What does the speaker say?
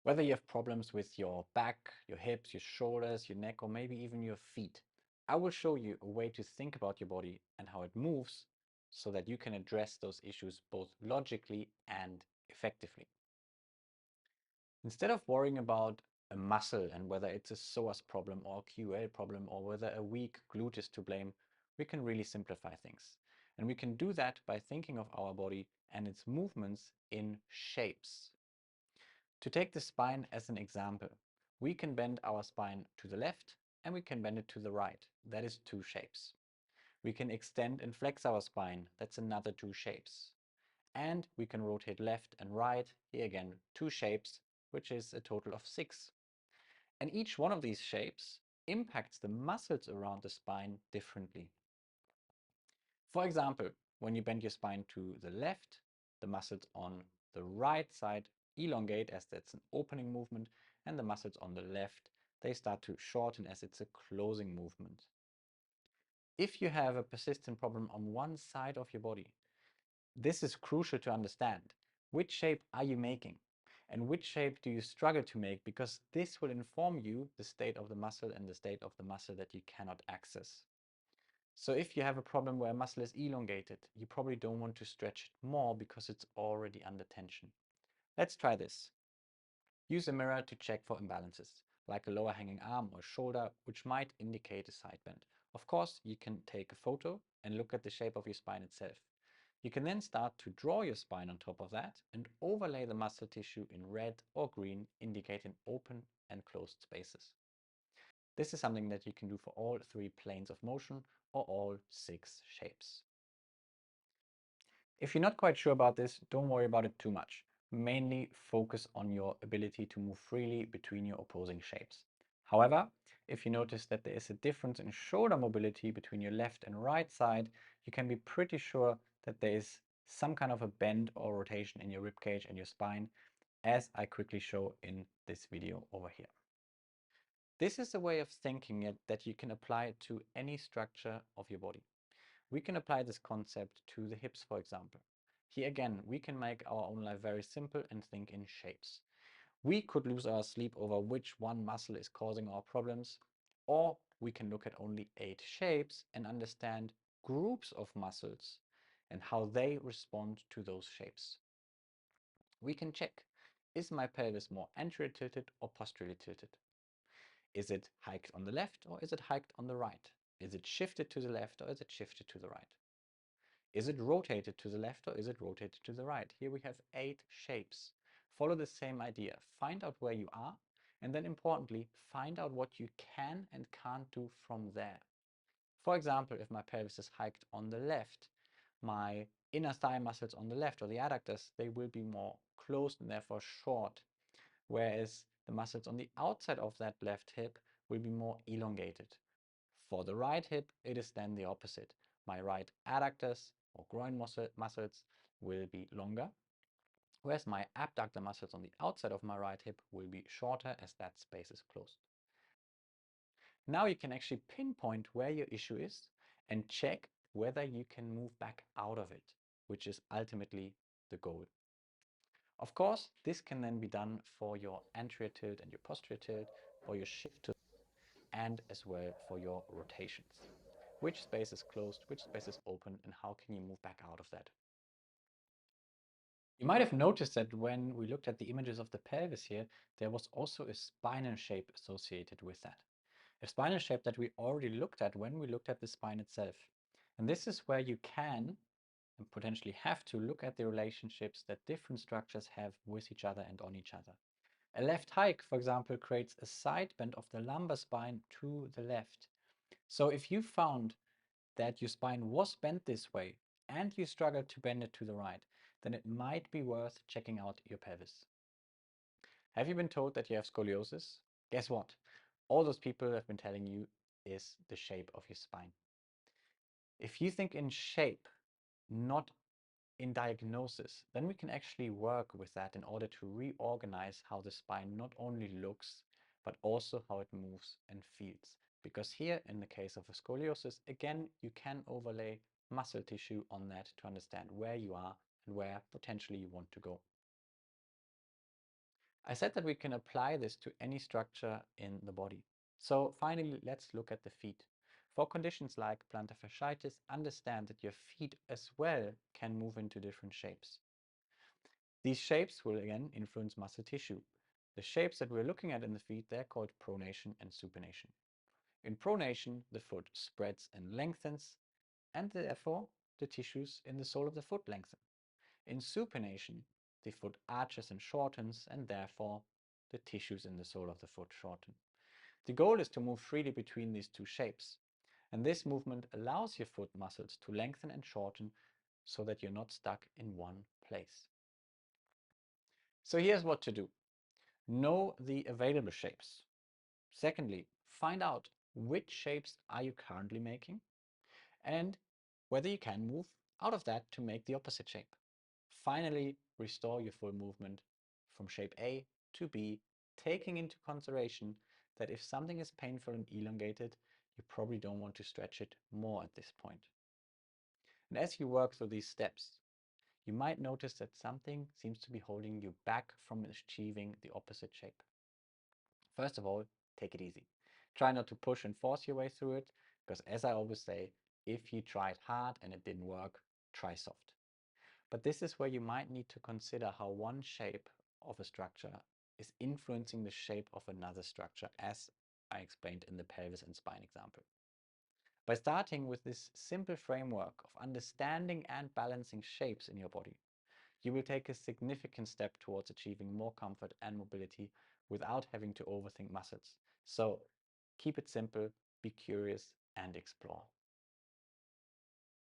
Whether you have problems with your back, your hips, your shoulders, your neck, or maybe even your feet, I will show you a way to think about your body and how it moves so that you can address those issues both logically and effectively. Instead of worrying about a muscle and whether it's a psoas problem or a QL problem or whether a weak glute is to blame, we can really simplify things. And we can do that by thinking of our body and its movements in shapes. To take the spine as an example, we can bend our spine to the left and we can bend it to the right. That is two shapes. We can extend and flex our spine. That's another two shapes. And we can rotate left and right. Here again, two shapes, which is a total of six. And each one of these shapes impacts the muscles around the spine differently. For example, when you bend your spine to the left, the muscles on the right side elongate as that's an opening movement, and the muscles on the left, they start to shorten as it's a closing movement. If you have a persistent problem on one side of your body, this is crucial to understand. Which shape are you making? And which shape do you struggle to make? Because this will inform you the state of the muscle and the state of the muscle that you cannot access. So if you have a problem where a muscle is elongated, you probably don't want to stretch it more because it's already under tension. Let's try this. Use a mirror to check for imbalances, like a lower hanging arm or shoulder, which might indicate a side bend. Of course, you can take a photo and look at the shape of your spine itself. You can then start to draw your spine on top of that and overlay the muscle tissue in red or green, indicating open and closed spaces. This is something that you can do for all three planes of motion or all six shapes. If you're not quite sure about this, don't worry about it too much. Mainly focus on your ability to move freely between your opposing shapes. However, if you notice that there is a difference in shoulder mobility between your left and right side, you can be pretty sure that there is some kind of a bend or rotation in your ribcage and your spine, as I quickly show in this video over here. This is a way of thinking it that you can apply to any structure of your body. We can apply this concept to the hips, for example. Here again, we can make our own life very simple and think in shapes. We could lose our sleep over which one muscle is causing our problems, or we can look at only 8 shapes and understand groups of muscles and how they respond to those shapes. We can check, is my pelvis more anterior tilted or posteriorly tilted? Is it hiked on the left or is it hiked on the right? Is it shifted to the left or is it shifted to the right? Is it rotated to the left or is it rotated to the right? Here we have 8 shapes. Follow the same idea. Find out where you are, and then importantly, find out what you can and can't do from there. For example, if my pelvis is hiked on the left, my inner thigh muscles on the left, or the adductors, they will be more closed and therefore short, whereas the muscles on the outside of that left hip will be more elongated. For the right hip, it is then the opposite. My right adductors or groin muscles will be longer, whereas my abductor muscles on the outside of my right hip will be shorter as that space is closed. Now you can actually pinpoint where your issue is and check whether you can move back out of it, which is ultimately the goal. Of course, this can then be done for your anterior tilt and your posterior tilt, for your shift to, and as well for your rotations. Which space is closed, which space is open, and how can you move back out of that? You might have noticed that when we looked at the images of the pelvis here, there was also a spinal shape associated with that. A spinal shape that we already looked at when we looked at the spine itself. And this is where you can and potentially have to look at the relationships that different structures have with each other and on each other. A left hike, for example, creates a side bend of the lumbar spine to the left. So if you found that your spine was bent this way and you struggle to bend it to the right, then it might be worth checking out your pelvis. Have you been told that you have scoliosis? Guess what? All those people have been telling you is the shape of your spine. If you think in shape, not in diagnosis, then we can actually work with that in order to reorganize how the spine not only looks, but also how it moves and feels. Because here, in the case of a scoliosis, again, you can overlay muscle tissue on that to understand where you are and where potentially you want to go. I said that we can apply this to any structure in the body. So finally, let's look at the feet. For conditions like plantar fasciitis, understand that your feet as well can move into different shapes. These shapes will again influence muscle tissue. The shapes that we're looking at in the feet, they're called pronation and supination. In pronation, the foot spreads and lengthens, and therefore the tissues in the sole of the foot lengthen. In supination, the foot arches and shortens, and therefore the tissues in the sole of the foot shorten. The goal is to move freely between these two shapes, and this movement allows your foot muscles to lengthen and shorten so that you're not stuck in one place. So here's what to do. Know the available shapes. Secondly, find out which shapes are you currently making and whether you can move out of that to make the opposite shape. Finally, restore your full movement from shape A to B, taking into consideration that if something is painful and elongated, you probably don't want to stretch it more at this point. And as you work through these steps, you might notice that something seems to be holding you back from achieving the opposite shape. First of all, take it easy. Try not to push and force your way through it, because as I always say, if you tried hard and it didn't work, try soft. But this is where you might need to consider how one shape of a structure is influencing the shape of another structure, as I explained in the pelvis and spine example. By starting with this simple framework of understanding and balancing shapes in your body, you will take a significant step towards achieving more comfort and mobility without having to overthink muscles. So keep it simple, be curious, and explore.